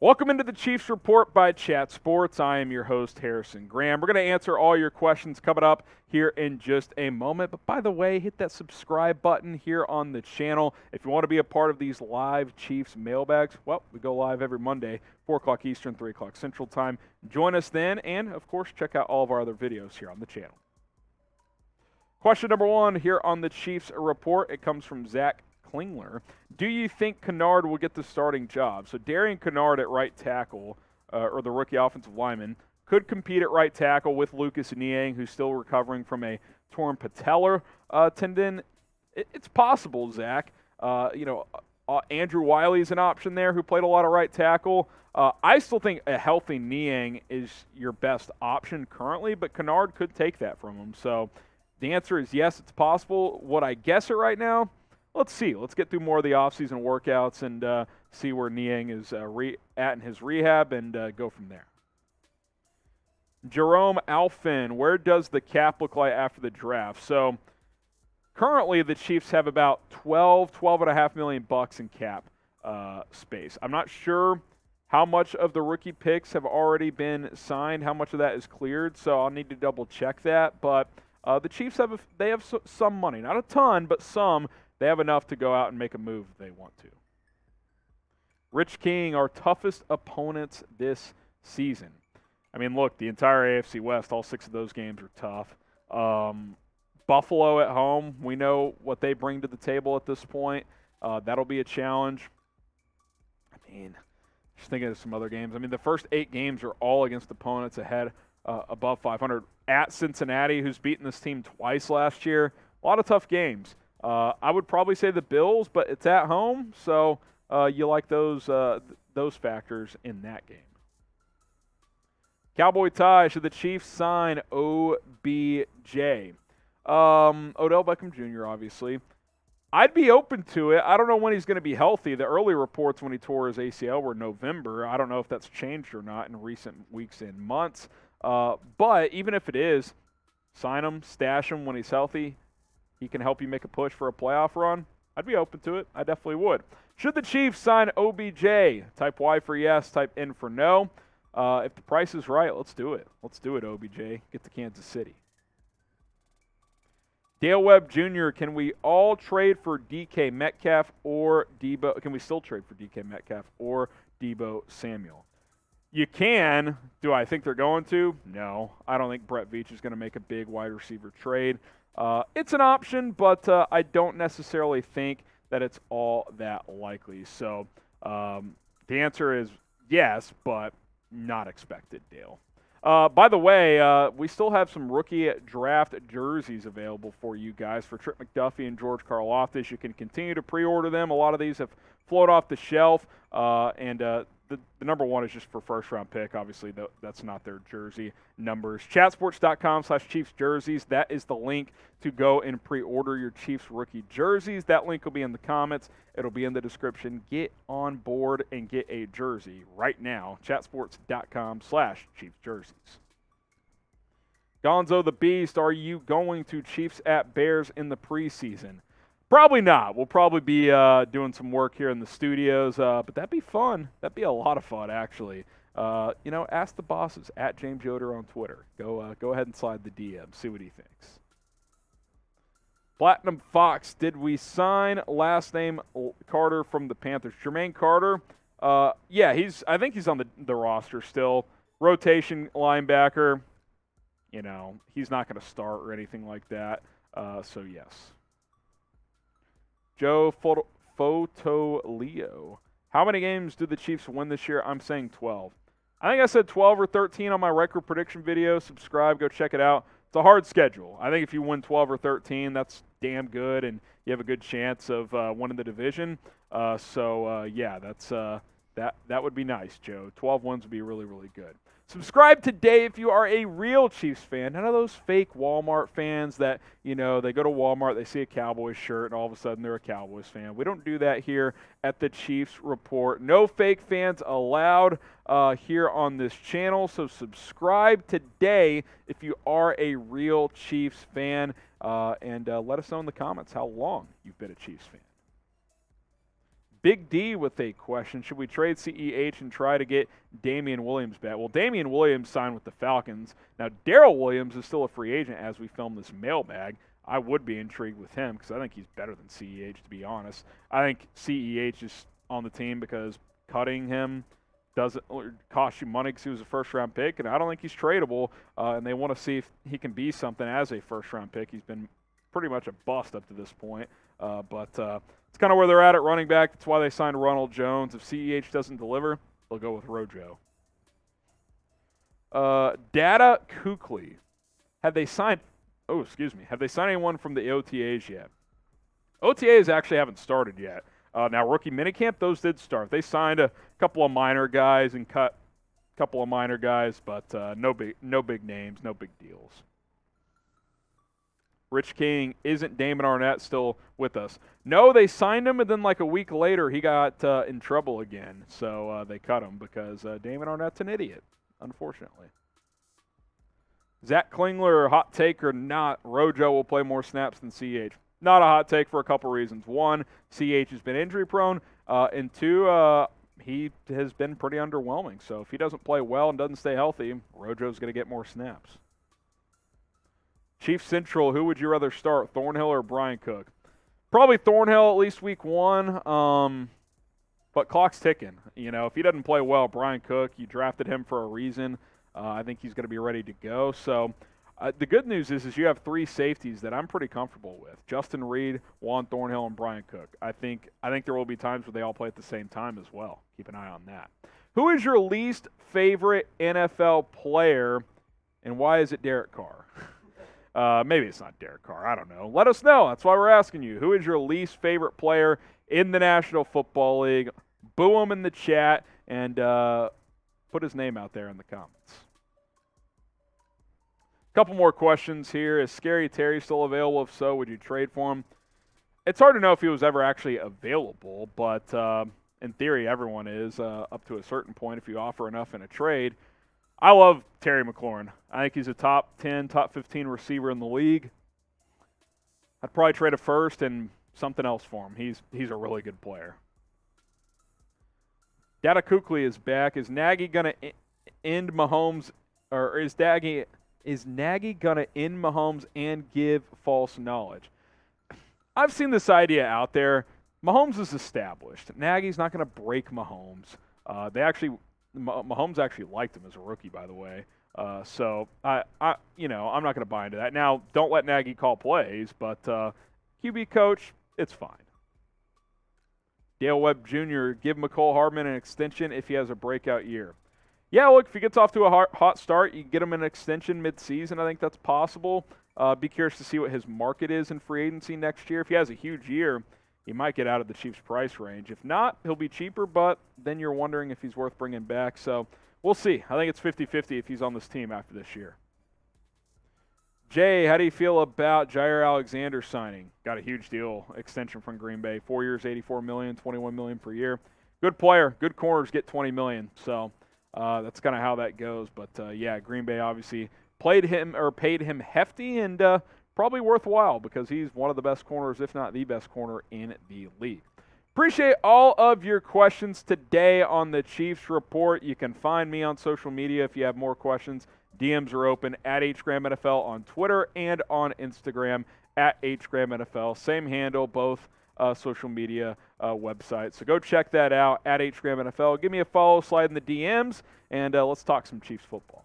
Welcome into the Chiefs Report by Chat Sports. I am your host, Harrison Graham. We're going to answer all your questions coming up here in just a moment. But by the way, hit that subscribe button here on the channel. If you want to be a part of these live Chiefs mailbags, well, we go live every Monday, 4 o'clock Eastern, 3 o'clock Central Time. Join us then, and, of course, check out all of our other videos here on the channel. Question number 1 here on the Chiefs Report. It comes from Zach Klingler. Do you think Kinard will get the starting job? So Darian Kinard at right tackle, or the rookie offensive lineman, could compete at right tackle with Lucas Niang, who's still recovering from a torn patellar tendon. It's possible, Zach. Andrew Wiley's an option there, who played a lot of right tackle. I still think a healthy Niang is your best option currently, but Kinard could take that from him. So the answer is yes, it's possible. Would I guess it right now? Let's see. Let's get through more of the offseason workouts and see where Niang is at in his rehab and go from there. Jerome Alfin, where does the cap look like after the draft? So currently the Chiefs have about $12.5 million in cap space. I'm not sure how much of the rookie picks have already been signed, how much of that is cleared, so I'll need to double check that. But the Chiefs have some money, not a ton, but some. They have enough to go out and make a move if they want to. Rich King, our toughest opponents this season. I mean, look, the entire AFC West, all 6 of those games are tough. Buffalo at home, we know what they bring to the table at this point. That'll be a challenge. I mean, just thinking of some other games. I mean, the first 8 games are all against opponents ahead above 500. At Cincinnati, who's beaten this team twice last year. A lot of tough games. I would probably say the Bills, but it's at home, so you like those factors in that game. Cowboy Ty, should the Chiefs sign OBJ? Odell Beckham Jr., obviously. I'd be open to it. I don't know when he's going to be healthy. The early reports when he tore his ACL were November. I don't know if that's changed or not in recent weeks and months. But even if it is, sign him, stash him when he's healthy. He can help you make a push for a playoff run. I'd be open to it. I definitely would. Should the Chiefs sign OBJ? Type Y for yes, type N for no. If the price is right, let's do it. Let's do it, OBJ. Get to Kansas City. Dale Webb Jr., can we all trade for DK Metcalf or Deebo? Can we still trade for DK Metcalf or Deebo Samuel? You can. Do I think they're going to? No. I don't think Brett Veach is going to make a big wide receiver trade. It's an option, but I don't necessarily think that it's all that likely. So the answer is yes, but not expected, Dale. By the way, we still have some rookie draft jerseys available for you guys for Trip McDuffie and George Karlaftis. You can continue to pre-order them. A lot of these have floated off the shelf, and the number 1 is just for first-round pick. Obviously, that's not their jersey numbers. Chatsports.com/Chiefs jerseys. That is the link to go and pre-order your Chiefs rookie jerseys. That link will be in the comments. It'll be in the description. Get on board and get a jersey right now. Chatsports.com/Chiefs jerseys. Gonzo the Beast, are you going to Chiefs at Bears in the preseason? Probably not. We'll probably be doing some work here in the studios, but that'd be fun. That'd be a lot of fun, actually. Ask the bosses, at James Yoder on Twitter. Go ahead and slide the DM. See what he thinks. Platinum Fox, did we sign last name Carter from the Panthers? Jermaine Carter? Yeah, I think he's on the roster still. Rotation linebacker. He's not going to start or anything like that. So, yes. Joe Fotoleo. How many games do the Chiefs win this year? I'm saying 12. I think I said 12 or 13 on my record prediction video. Subscribe. Go check it out. It's a hard schedule. I think if you win 12 or 13, that's damn good, and you have a good chance of winning the division. Yeah, that would be nice, Joe. 12 wins would be really, really good. Subscribe today if you are a real Chiefs fan. None of those fake Walmart fans that, they go to Walmart, they see a Cowboys shirt, and all of a sudden they're a Cowboys fan. We don't do that here at the Chiefs Report. No fake fans allowed here on this channel. So subscribe today if you are a real Chiefs fan, and let us know in the comments how long you've been a Chiefs fan. Big D with a question. Should we trade CEH and try to get Damien Williams back? Well, Damien Williams signed with the Falcons. Now, Darrell Williams is still a free agent as we film this mailbag. I would be intrigued with him because I think he's better than CEH, to be honest. I think CEH is on the team because cutting him doesn't cost you money because he was a first-round pick, and I don't think he's tradable, and they want to see if he can be something as a first-round pick. He's been pretty much a bust up to this point, but it's kind of where they're at running back. That's why they signed Ronald Jones. If CEH doesn't deliver, they'll go with Rojo. Data Kukli. Have they signed anyone from the OTAs yet? OTAs actually haven't started yet. Now, rookie minicamp, those did start. They signed a couple of minor guys and cut a couple of minor guys, but no big names, no big deals. Rich King, isn't Damon Arnett still with us? No, they signed him, and then like a week later, he got in trouble again. So they cut him because Damon Arnett's an idiot, unfortunately. Zach Klingler, hot take or not, Rojo will play more snaps than CH. Not a hot take for a couple reasons. One, CH has been injury prone, and two, he has been pretty underwhelming. So if he doesn't play well and doesn't stay healthy, Rojo's going to get more snaps. Chief Central, who would you rather start, Thornhill or Bryan Cook? Probably Thornhill at least week one, but clock's ticking. You know, if he doesn't play well, Bryan Cook, you drafted him for a reason. I think he's going to be ready to go. So the good news is you have three safeties that I'm pretty comfortable with. Justin Reed, Juan Thornhill, and Bryan Cook. I think there will be times where they all play at the same time as well. Keep an eye on that. Who is your least favorite NFL player, and why is it Derek Carr? Maybe it's not Derek Carr. I don't know. Let us know. That's why we're asking you. Who is your least favorite player in the National Football League? Boo him in the chat and put his name out there in the comments. Couple more questions here. Is Scary Terry still available? If so, would you trade for him? It's hard to know if he was ever actually available, but in theory, everyone is up to a certain point if you offer enough in a trade. I love Terry McLaurin. I think he's a top 10, top 15 receiver in the league. I'd probably trade a first and something else for him. He's a really good player. Data Kukli is back. Is Nagy going to end Mahomes, or is Nagy going to end Mahomes and give false knowledge? I've seen this idea out there. Mahomes is established. Nagy's not going to break Mahomes. Mahomes actually liked him as a rookie, by the way. So I'm not going to buy into that. Now, don't let Nagy call plays, but QB coach, it's fine. Dale Webb Jr., give McCole Hardman an extension if he has a breakout year. Yeah, look, if he gets off to a hot start, you can get him an extension mid-season. I think that's possible. Be curious to see what his market is in free agency next year. If he has a huge year, he might get out of the Chiefs' price range. If not, he'll be cheaper, but then you're wondering if he's worth bringing back. So we'll see. I think it's 50-50 if he's on this team after this year. Jay, how do you feel about Jair Alexander signing? Got a huge deal, extension from Green Bay. 4 years, $84 million, $21 million per year. Good player. Good corners get $20 million. So that's kind of how that goes. But, yeah, Green Bay obviously paid him hefty and probably worthwhile because he's one of the best corners, if not the best corner in the league. Appreciate all of your questions today on the Chiefs Report. You can find me on social media if you have more questions. DMs are open at HGramNFL on Twitter and on Instagram at HGramNFL. Same handle, both social media websites. So go check that out at HGramNFL. Give me a follow, slide in the DMs, and let's talk some Chiefs football.